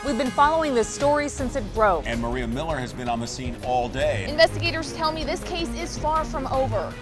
We've been following this story since it broke. And Maria Miller has been on the scene all day. Investigators tell me this case is far from over.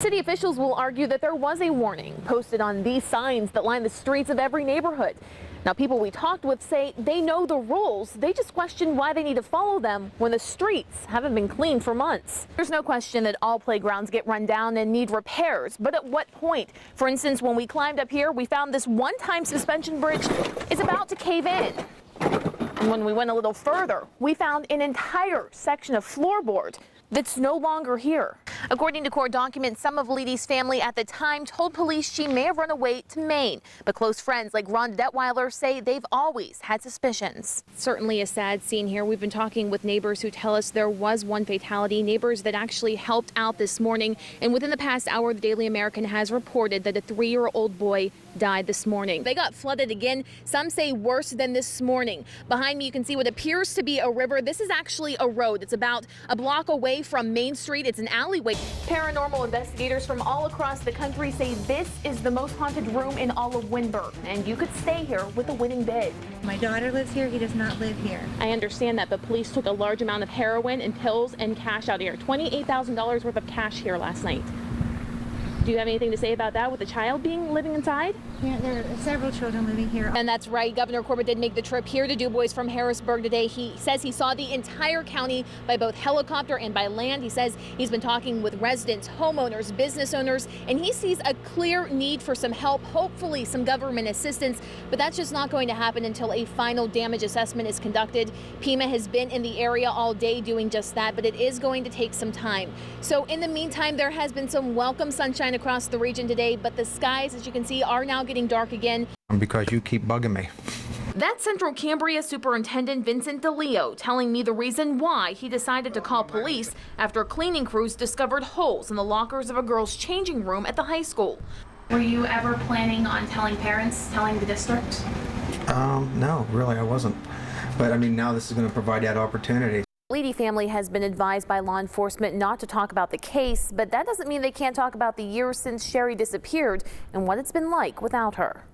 City officials will argue that there was a warning posted on these signs that line the streets of every neighborhood. Now, people we talked with say they know the rules. They just question why they need to follow them when the streets haven't been cleaned for months. There's no question that all playgrounds get run down and need repairs, but at what point? For instance, when we climbed up here, we found this one-time suspension bridge is about to cave in. And when we went a little further, we found an entire section of floorboard that's no longer here. According to court documents, some of Leedy's family at the time told police she may have run away to Maine. But close friends like Rhonda Detweiler say they've always had suspicions. Certainly a sad scene here. We've been talking with neighbors who tell us there was one fatality, neighbors that actually helped out this morning. And within the past hour, the Daily American has reported that a 3-year-old boy died this morning. They got flooded again. Some say worse than this morning. Behind me, you can see what appears to be a river. This is actually a road. It's about a block away from Main Street. It's an alleyway. Paranormal investigators from all across the country say this is the most haunted room in all of Windburn, and you could stay here with a winning bid. My daughter lives here. He does not live here. I understand that, but police took a large amount of heroin and pills and cash out of here. $28,000 worth of cash here last night. Do you have anything to say about that with a child living inside? Yeah, there are several children living here. And that's right. Governor Corbett did make the trip here to Du Bois from Harrisburg today. He says he saw the entire county by both helicopter and by land. He says he's been talking with residents, homeowners, business owners, and he sees a clear need for some help, hopefully some government assistance. But that's just not going to happen until a final damage assessment is conducted. PEMA has been in the area all day doing just that, but it is going to take some time. So in the meantime, there has been some welcome sunshine across the region today, but the skies, as you can see, are now getting dark again. Because you keep bugging me. That's Central Cambria Superintendent Vincent DeLeo telling me the reason why he decided to call police after cleaning crews discovered holes in the lockers of a girl's changing room at the high school. Were you ever planning on telling parents, telling the district? No, really, I wasn't. But I mean, now this is going to provide that opportunity. Leedy family has been advised by law enforcement not to talk about the case, but that doesn't mean they can't talk about the years since Sherry disappeared and what it's been like without her.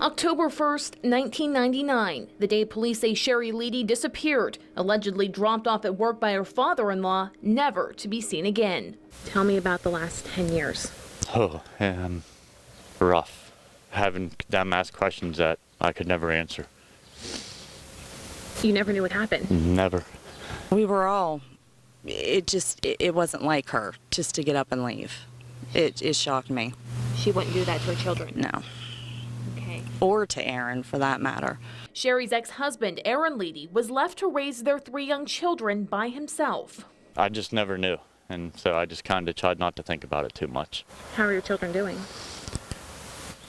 October 1st, 1999, the day police say Sherry Leedy disappeared, allegedly dropped off at work by her father-in-law, never to be seen again. Tell me about the last 10 years. Oh, rough. Having them ask questions that I could never answer. You never knew what happened? Never. We were all, it wasn't like her, just to get up and leave. It shocked me. She wouldn't do that to her children? No. Okay. Or to Aaron, for that matter. Sherry's ex-husband, Aaron Leedy, was left to raise their 3 young children by himself. I just never knew, and so I just kind of tried not to think about it too much. How are your children doing?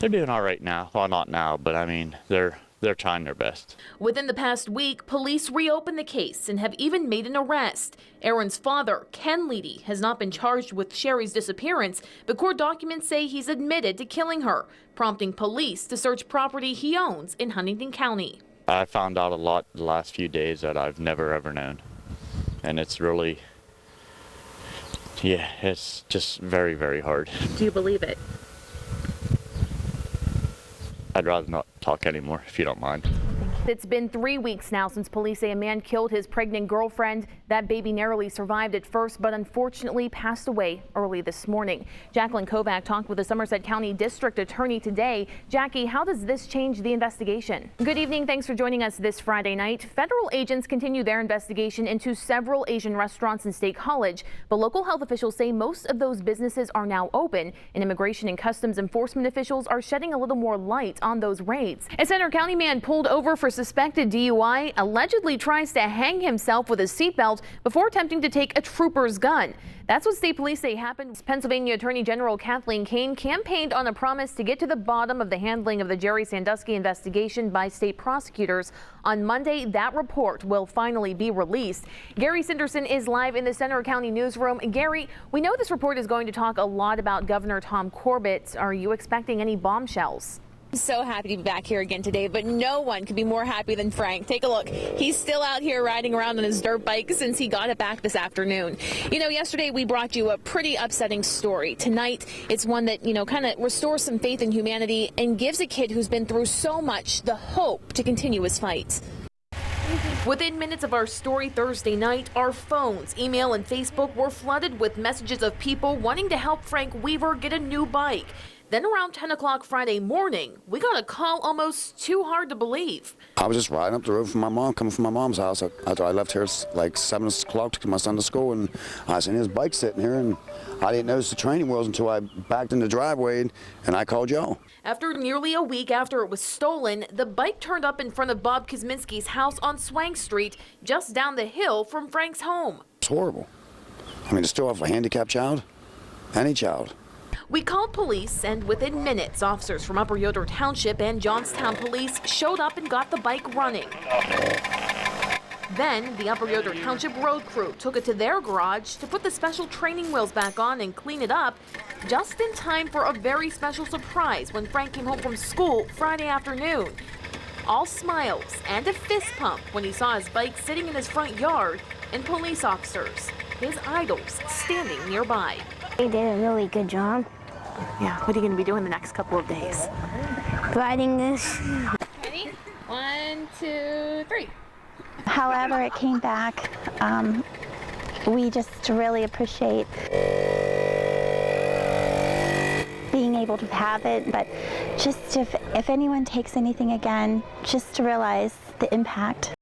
They're doing all right now. Well, not now, but I mean, they're trying their best. Within the past week, police reopened the case and have even made an arrest. Aaron's father, Ken Leedy, has not been charged with Sherry's disappearance, but court documents say he's admitted to killing her, prompting police to search property he owns in Huntington County. I found out a lot the last few days that I've never ever known. And it's really, yeah, it's just very, very hard. Do you believe it? I'd rather not talk anymore, if you don't mind. It's been 3 weeks now since police say a man killed his pregnant girlfriend. That baby narrowly survived at first, but unfortunately passed away early this morning. Jacqueline Kovac talked with the Somerset County District Attorney today. Jackie, how does this change the investigation? Good evening. Thanks for joining us this Friday night. Federal agents continue their investigation into several Asian restaurants in State College, but local health officials say most of those businesses are now open, and Immigration and Customs Enforcement officials are shedding a little more light on those raids. A Center County man pulled over for suspected DUI allegedly tries to hang himself with his seatbelt before attempting to take a trooper's gun. That's what state police say happened. Pennsylvania Attorney General Kathleen Kane campaigned on a promise to get to the bottom of the handling of the Jerry Sandusky investigation by state prosecutors. On Monday, that report will finally be released. Gary Sinderson is live in the Center County newsroom. Gary, we know this report is going to talk a lot about Governor Tom Corbett. Are you expecting any bombshells? So happy to be back here again today, but no one could be more happy than Frank. Take a look. He's still out here riding around on his dirt bike since he got it back this afternoon. You know, yesterday we brought you a pretty upsetting story. Tonight, it's one that, kind of restores some faith in humanity and gives a kid who's been through so much the hope to continue his fight. Within minutes of our story Thursday night, our phones, email, and Facebook were flooded with messages of people wanting to help Frank Weaver get a new bike. Then around 10 o'clock Friday morning, we got a call almost too hard to believe. I was just riding up the road from my mom, coming from my mom's house. After I left here like 7 o'clock to take my son to school, and I seen his bike sitting here, and I didn't notice the training wheels until I backed in the driveway, and I called Joe. After nearly a week after it was stolen, the bike turned up in front of Bob Kosminski's house on Swank Street, just down the hill from Frank's home. It's horrible. I mean, to still have a handicapped child, any child. We called police, and within minutes, officers from Upper Yoder Township and Johnstown Police showed up and got the bike running. Then, the Upper Yoder Township road crew took it to their garage to put the special training wheels back on and clean it up, just in time for a very special surprise when Frank came home from school Friday afternoon. All smiles and a fist pump when he saw his bike sitting in his front yard and police officers, his idols, standing nearby. They did a really good job. Yeah, what are you going to be doing the next couple of days? Riding this. Ready? 1, 2, 3. However it came back, we just really appreciate being able to have it, but just if anyone takes anything again, just to realize the impact.